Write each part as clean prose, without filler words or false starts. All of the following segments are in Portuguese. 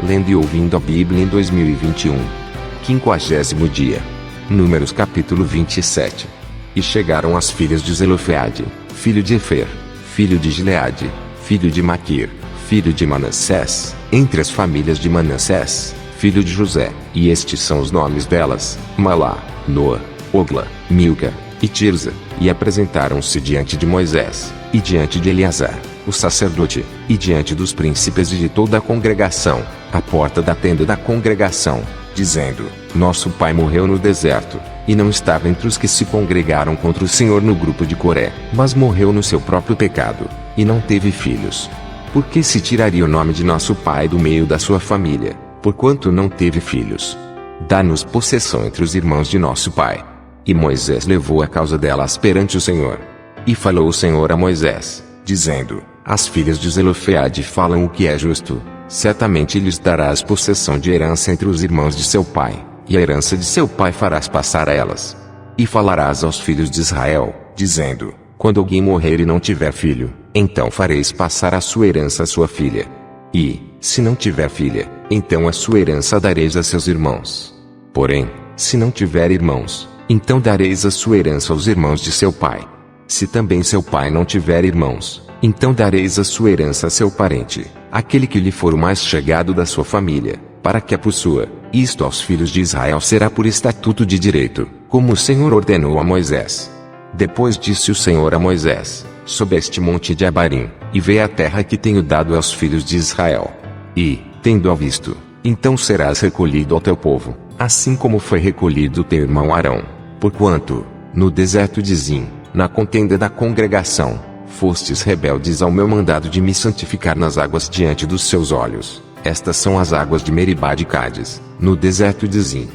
lendo e ouvindo a Bíblia em 2021. 50º dia. Números capítulo 27. E chegaram as filhas de Zelofeade, filho de Efer, filho de Gileade, filho de Maquir, filho de Manassés, entre as famílias de Manassés, filho de José, e estes são os nomes delas: Malá, Noa, Ogla, Milca e Tirza, e apresentaram-se diante de Moisés, e diante de Eleazar, o sacerdote, e diante dos príncipes e de toda a congregação, à porta da tenda da congregação, dizendo: Nosso pai morreu no deserto, e não estava entre os que se congregaram contra o Senhor no grupo de Coré, mas morreu no seu próprio pecado, e não teve filhos. Por que se tiraria o nome de nosso pai do meio da sua família, porquanto não teve filhos? Dá-nos possessão entre os irmãos de nosso pai. E Moisés levou a causa delas perante o Senhor. E falou o Senhor a Moisés, dizendo: As filhas de Zelofeade falam o que é justo, certamente lhes darás possessão de herança entre os irmãos de seu pai, e a herança de seu pai farás passar a elas. E falarás aos filhos de Israel, dizendo: Quando alguém morrer e não tiver filho, então fareis passar a sua herança à sua filha. E, se não tiver filha, então a sua herança dareis a seus irmãos. Porém, se não tiver irmãos, então dareis a sua herança aos irmãos de seu pai. Se também seu pai não tiver irmãos, então dareis a sua herança a seu parente, aquele que lhe for o mais chegado da sua família, para que a possua. Isto aos filhos de Israel será por estatuto de direito, como o Senhor ordenou a Moisés. Depois disse o Senhor a Moisés: Sobe este monte de Abarim, e vê a terra que tenho dado aos filhos de Israel. E, tendo-a visto, então serás recolhido ao teu povo, assim como foi recolhido teu irmão Arão. Porquanto, no deserto de Zim, na contenda da congregação, fostes rebeldes ao meu mandado de me santificar nas águas diante dos seus olhos. Estas são as águas de Meribá de Cádiz, no deserto de Zim.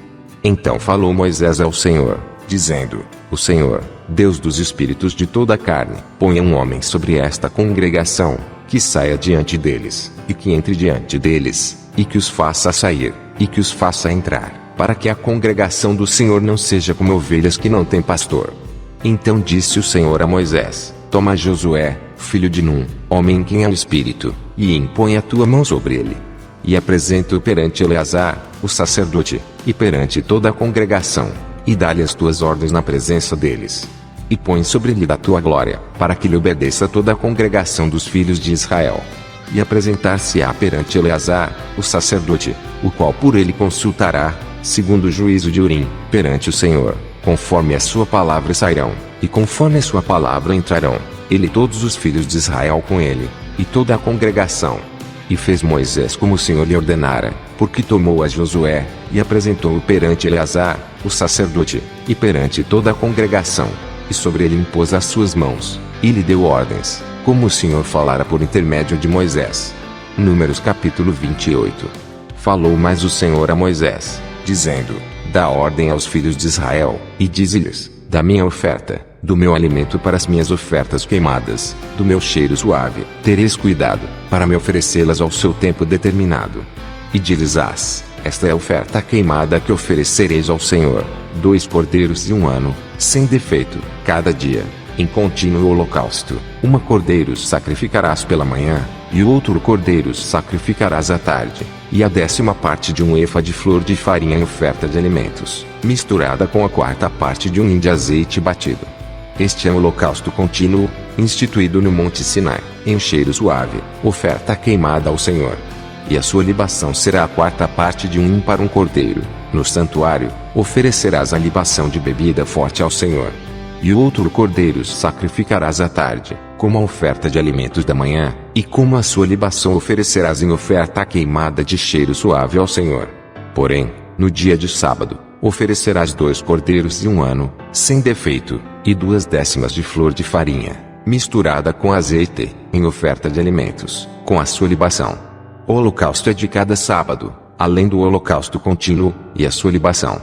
Então falou Moisés ao Senhor, dizendo: O Senhor, Deus dos espíritos de toda a carne, ponha um homem sobre esta congregação, que saia diante deles, e que entre diante deles, e que os faça sair, e que os faça entrar, para que a congregação do Senhor não seja como ovelhas que não têm pastor. Então disse o Senhor a Moisés: Toma Josué, filho de Num, homem em quem há o Espírito, e impõe a tua mão sobre ele. E apresenta-o perante Eleazar, o sacerdote, e perante toda a congregação, e dá-lhe as tuas ordens na presença deles. E põe sobre ele da tua glória, para que lhe obedeça toda a congregação dos filhos de Israel. E apresentar-se-á perante Eleazar, o sacerdote, o qual por ele consultará, segundo o juízo de Urim, perante o Senhor, conforme a sua palavra sairão, e conforme a sua palavra entrarão, ele e todos os filhos de Israel com ele, e toda a congregação. E fez Moisés como o Senhor lhe ordenara, porque tomou a Josué, e apresentou-o perante Eleazar, o sacerdote, e perante toda a congregação, e sobre ele impôs as suas mãos, e lhe deu ordens, como o Senhor falara por intermédio de Moisés. Números capítulo 28. Falou mais o Senhor a Moisés, dizendo: Dá ordem aos filhos de Israel, e dize-lhes: Da minha oferta, do meu alimento para as minhas ofertas queimadas, do meu cheiro suave, tereis cuidado, para me oferecê-las ao seu tempo determinado. E dize-lhes: Esta é a oferta queimada que oferecereis ao Senhor: 2 cordeiros de 1 ano, sem defeito, cada dia, em contínuo holocausto. 1 cordeiro sacrificarás pela manhã, e o outro cordeiro sacrificarás à tarde, e a 10ª parte de 1 efa de flor de farinha em oferta de alimentos, misturada com a 4ª parte de 1 hin de azeite batido. Este é o holocausto contínuo, instituído no Monte Sinai, em cheiro suave, oferta queimada ao Senhor. E a sua libação será a 4ª parte de 1 hin para 1 cordeiro. No santuário, oferecerás a libação de bebida forte ao Senhor. E o outro cordeiro sacrificarás à tarde, como a oferta de alimentos da manhã, e como a sua libação oferecerás em oferta queimada de cheiro suave ao Senhor. Porém, no dia de sábado, oferecerás 2 cordeiros de 1 ano, sem defeito, e 2/10 de flor de farinha, misturada com azeite, em oferta de alimentos, com a sua libação. O holocausto é de cada sábado, além do holocausto contínuo, e a sua libação.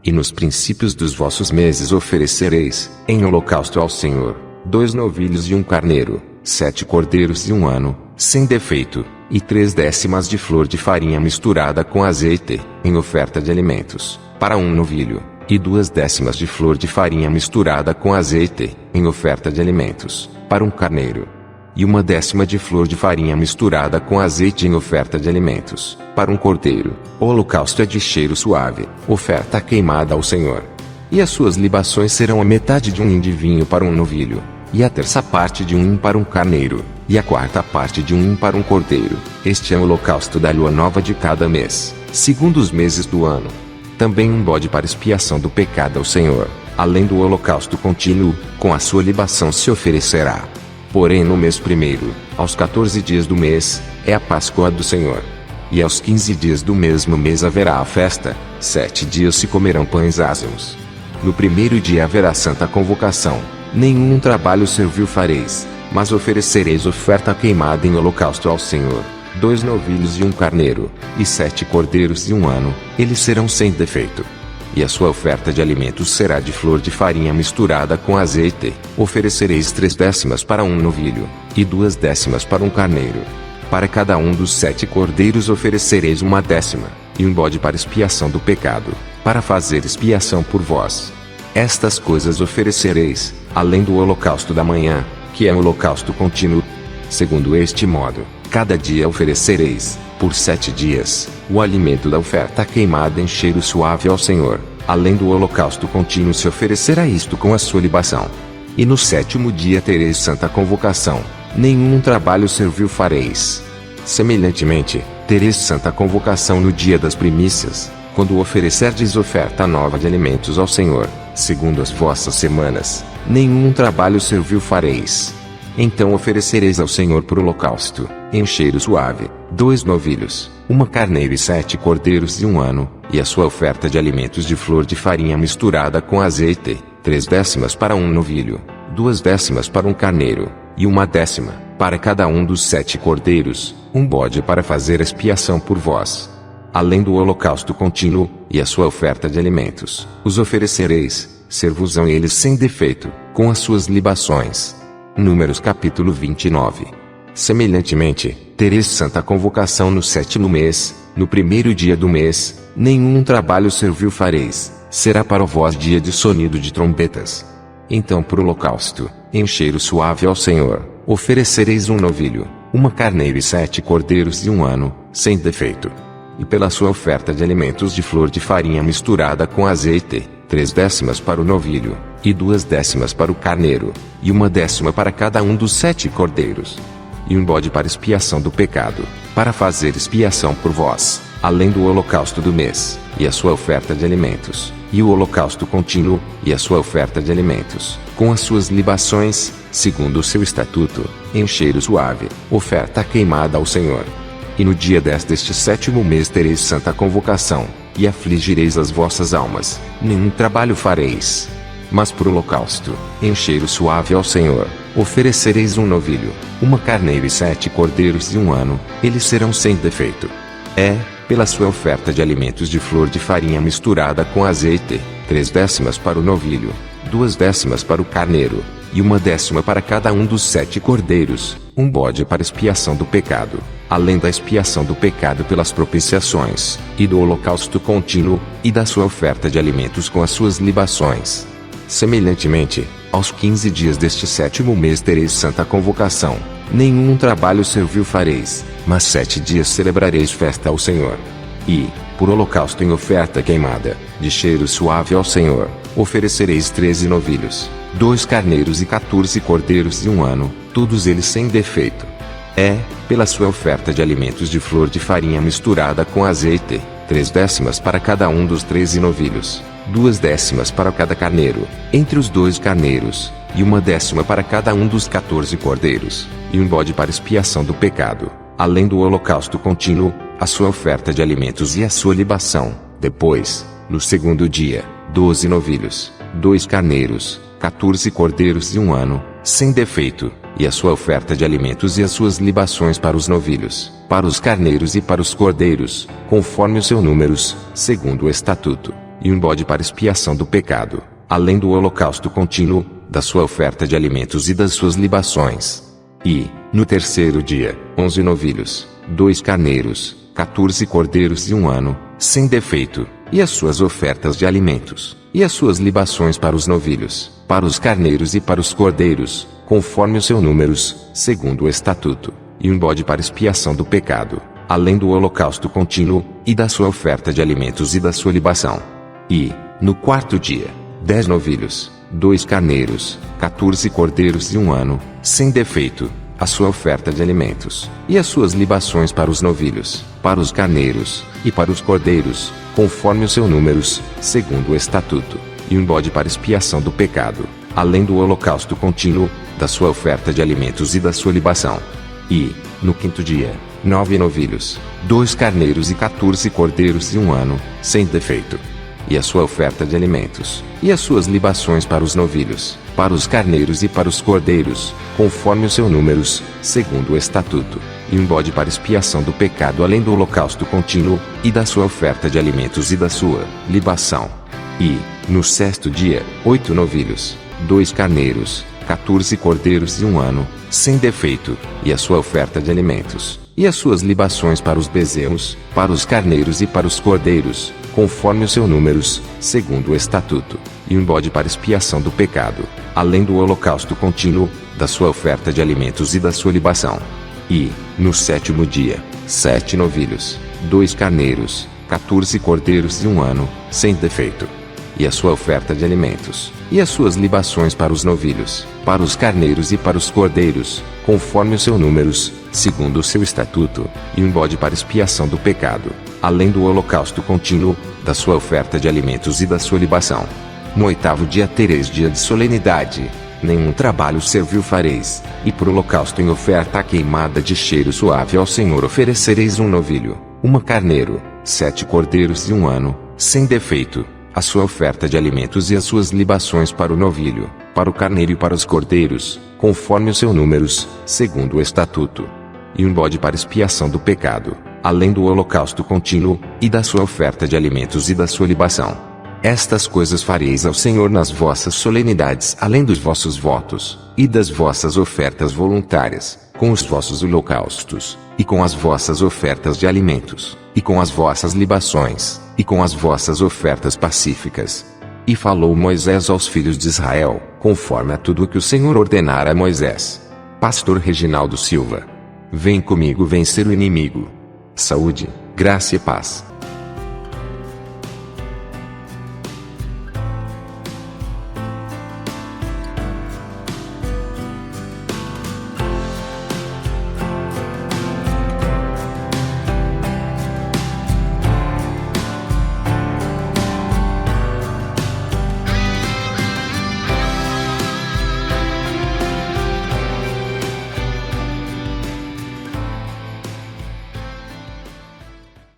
E nos princípios dos vossos meses oferecereis, em holocausto ao Senhor, 2 novilhos e 1 carneiro, 7 cordeiros de 1 ano, sem defeito, e 3/10 de flor de farinha misturada com azeite, em oferta de alimentos, para 1 novilho, e 2/10 de flor de farinha misturada com azeite, em oferta de alimentos, para 1 carneiro. e 1/10 de flor de farinha misturada com azeite em oferta de alimentos, para um cordeiro. O holocausto é de cheiro suave, oferta queimada ao Senhor. E as suas libações serão a metade de um hin de vinho para um novilho, e a terça parte de um hin para um carneiro, e a quarta parte de um hin para um cordeiro. Este é o holocausto da lua nova de cada mês, segundo os meses do ano. Também um bode para expiação do pecado ao Senhor, além do holocausto contínuo, com a sua libação se oferecerá. Porém no mês primeiro, aos 14 dias do mês, é a Páscoa do Senhor. E aos 15 dias do mesmo mês haverá a festa, 7 dias se comerão pães ázimos. No primeiro dia haverá santa convocação, nenhum trabalho servil fareis, mas oferecereis oferta queimada em holocausto ao Senhor, 2 novilhos e um carneiro, e 7 cordeiros de um ano, eles serão sem defeito. E a sua oferta de alimentos será de flor de farinha misturada com azeite, oferecereis 3/10 para um novilho, e 2/10 para um carneiro. Para cada um dos 7 cordeiros oferecereis 1/10, e um bode para expiação do pecado, para fazer expiação por vós. Estas coisas oferecereis, além do holocausto da manhã, que é um holocausto contínuo. Segundo este modo, cada dia oferecereis, por 7 dias, o alimento da oferta queimada em cheiro suave ao Senhor, além do holocausto contínuo se oferecerá isto com a sua libação. E no 7º dia tereis santa convocação, nenhum trabalho servil fareis. Semelhantemente, tereis santa convocação no dia das primícias, quando oferecerdes oferta nova de alimentos ao Senhor, segundo as vossas semanas, nenhum trabalho servil fareis. Então oferecereis ao Senhor por holocausto, em cheiro suave, 2 novilhos, 1 carneiro e 7 cordeiros de um ano, e a sua oferta de alimentos de flor de farinha misturada com azeite, 3/10 para um novilho, 2/10 para um carneiro, e 1/10 para cada um dos 7 cordeiros, um bode para fazer expiação por vós. Além do holocausto contínuo, e a sua oferta de alimentos, os oferecereis, ser-vos-ão eles sem defeito, com as suas libações. Números capítulo 29. Semelhantemente, tereis santa convocação no 7º mês, no primeiro dia do mês, nenhum trabalho servil fareis, será para vós dia de sonido de trombetas. Então por holocausto, em cheiro suave ao Senhor, oferecereis um novilho, 1 carneiro e 7 cordeiros de um ano, sem defeito. E pela sua oferta de alimentos de flor de farinha misturada com azeite, 3/10 para o novilho, e 2/10 para o carneiro, e 1/10 para cada um dos 7 cordeiros. E um bode para expiação do pecado, para fazer expiação por vós, além do holocausto do mês, e a sua oferta de alimentos, e o holocausto contínuo, e a sua oferta de alimentos, com as suas libações, segundo o seu estatuto, em cheiro suave, oferta queimada ao Senhor. E no dia 10 deste 7º mês tereis santa convocação, e afligireis as vossas almas, nenhum trabalho fareis. Mas por holocausto, em cheiro suave ao Senhor, oferecereis um novilho, 1 carneiro e 7 cordeiros de um ano, eles serão sem defeito. Pela sua oferta de alimentos de flor de farinha misturada com azeite, 3/10 para o novilho, 2/10 para o carneiro, e 1/10 para cada um dos 7 cordeiros, um bode para expiação do pecado, além da expiação do pecado pelas propiciações, e do holocausto contínuo, e da sua oferta de alimentos com as suas libações. Semelhantemente, aos 15 dias deste 7º mês tereis santa convocação, nenhum trabalho servil fareis, mas 7 dias celebrareis festa ao Senhor. E, por holocausto em oferta queimada, de cheiro suave ao Senhor, oferecereis 13 novilhos, 2 carneiros e 14 cordeiros de um ano, todos eles sem defeito. Pela sua oferta de alimentos de flor de farinha misturada com azeite, 3/10 para cada um dos 13 novilhos, 2/10 para cada carneiro, entre os 2 carneiros, e 1/10 para cada um dos 14 cordeiros, e um bode para expiação do pecado, além do holocausto contínuo, a sua oferta de alimentos e a sua libação. Depois, no 2º dia, 12 novilhos, 2 carneiros, 14 cordeiros de um ano, sem defeito, e a sua oferta de alimentos e as suas libações para os novilhos, para os carneiros e para os cordeiros, conforme os seus números, segundo o estatuto, e um bode para expiação do pecado, além do holocausto contínuo, da sua oferta de alimentos e das suas libações. E, no 3º dia, 11 novilhos, 2 carneiros, 14 cordeiros de um ano, sem defeito, e as suas ofertas de alimentos, e as suas libações para os novilhos, para os carneiros e para os cordeiros, conforme o seu números, segundo o estatuto, e um bode para expiação do pecado, além do holocausto contínuo, e da sua oferta de alimentos e da sua libação. E, no quarto dia, 10 novilhos, 2 carneiros, 14 cordeiros de 1 ano, sem defeito, a sua oferta de alimentos, e as suas libações para os novilhos, para os carneiros, e para os cordeiros, conforme o seu números, segundo o estatuto, e um bode para expiação do pecado, além do holocausto contínuo, da sua oferta de alimentos e da sua libação. E, no quinto dia, 9 novilhos, 2 carneiros e 14 cordeiros de 1 ano, sem defeito, e a sua oferta de alimentos, e as suas libações para os novilhos, para os carneiros e para os cordeiros, conforme o seu números, segundo o estatuto, e um bode para expiação do pecado além do holocausto contínuo, e da sua oferta de alimentos e da sua libação. E, no sexto dia, 8 novilhos, 2 carneiros, 14 cordeiros de 1 ano, sem defeito, e a sua oferta de alimentos, e as suas libações para os bezerros, para os carneiros e para os cordeiros, conforme o seu números, segundo o estatuto, e um bode para expiação do pecado, além do holocausto contínuo, da sua oferta de alimentos e da sua libação. E, no sétimo dia, 7 novilhos, 2 carneiros, 14 cordeiros de 1 ano, sem defeito, e a sua oferta de alimentos, e as suas libações para os novilhos, para os carneiros e para os cordeiros, conforme o seu números, segundo o seu estatuto, e um bode para expiação do pecado, além do holocausto contínuo, da sua oferta de alimentos e da sua libação. No oitavo dia tereis dia de solenidade, nenhum trabalho servil fareis, e por holocausto em oferta queimada de cheiro suave ao Senhor oferecereis um novilho, uma carneiro, 7 cordeiros de 1 ano, sem defeito, a sua oferta de alimentos e as suas libações para o novilho, para o carneiro e para os cordeiros, conforme o seu números, segundo o estatuto. E um bode para expiação do pecado, além do holocausto contínuo, e da sua oferta de alimentos e da sua libação. Estas coisas fareis ao Senhor nas vossas solenidades além dos vossos votos, e das vossas ofertas voluntárias, com os vossos holocaustos, e com as vossas ofertas de alimentos, e com as vossas libações, e com as vossas ofertas pacíficas. E falou Moisés aos filhos de Israel, conforme a tudo o que o Senhor ordenara a Moisés. Pastor Reginaldo Silva. Vem comigo vencer o inimigo. Saúde, graça e paz.